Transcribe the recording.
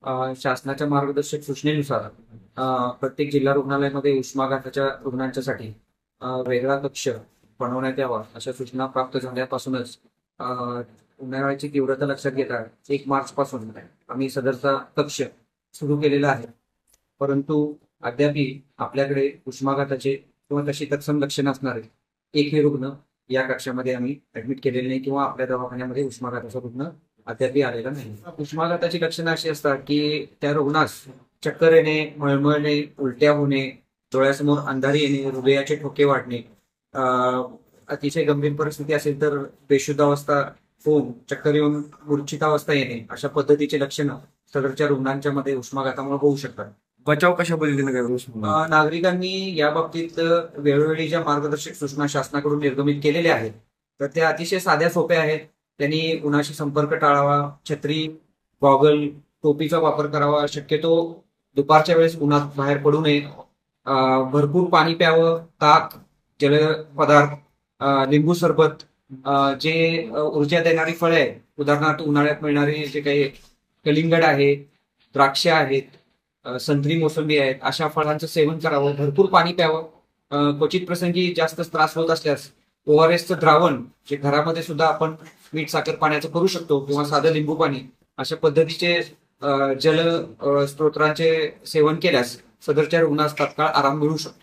शासनाच्या मार्गदर्शक सूचनेनुसार प्रत्येक जिल्हा रुग्णालयामध्ये उष्माघाताच्या रुग्णांच्यासाठी वेगळा कक्ष बनवण्यात यावा अशा सूचना प्राप्त झाल्यापासूनच उन्हाळ्याची तीव्रता लक्षात घेता 1 मार्च पासून आम्ही सदरचा कक्ष सुरू केलेला आहे. परंतु अद्यापही आपल्याकडे उष्माघाताचे किंवा तशी तत्सम लक्षणं असणारे एकही रुग्ण या कक्षामध्ये आम्ही ऍडमिट केलेले नाही किंवा आपल्या दवाखान्यामध्ये उष्माघाताचा रुग्ण अद्यापही आलेला नाही. उष्माघाताची लक्षणं अशी असतात की त्या रुग्णास चक्कर येणे, मळमळणे, उलट्या होणे, डोळ्यासमोर अंधारी येणे, हृदयाचे ठोके वाढणे, अतिशय गंभीर परिस्थिती असेल तर बेशुद्ध अवस्था होऊन चक्कर येऊन मूर्छितावस्था येणे अशा पद्धतीचे लक्षणं सदरच्या रुग्णांच्या मध्ये उष्माघातामुळे होऊ शकतात. बचाव कशा पद्धतीने करावा? नागरिकांनी या बाबतीत वेळोवेळी ज्या मार्गदर्शक सूचना शासनाकडून निर्गमित केलेल्या आहेत तर त्या अतिशय साध्या सोप्या आहेत. त्यांनी उन्हाशी संपर्क टाळावा, छत्री, गॉगल, टोपीचा वापर करावा, शक्यतो दुपारच्या वेळेस उन्हात बाहेर पडू नये, भरपूर पाणी प्यावं, ताक, जल पदार्थ, लिंबू सरबत, जे ऊर्जा देणारी फळे आहेत, उदाहरणार्थ उन्हाळ्यात मिळणारे जे काही कलिंगड आहे, द्राक्ष आहेत, संत्री, मोसंबी आहेत, अशा फळांचं सेवन करावं, भरपूर पाणी प्यावं. क्वचित प्रसंगी जास्त त्रास होत असल्यास ORSचं द्रावण जे घरामध्ये सुद्धा आपण मीठ साखर पाण्याचं करू शकतो किंवा साधं लिंबू पाणी अशा पद्धतीचे जल स्त्रोतांचे सेवन केल्यास सदरच्या रुग्णास तात्काळ आराम मिळू शकतो.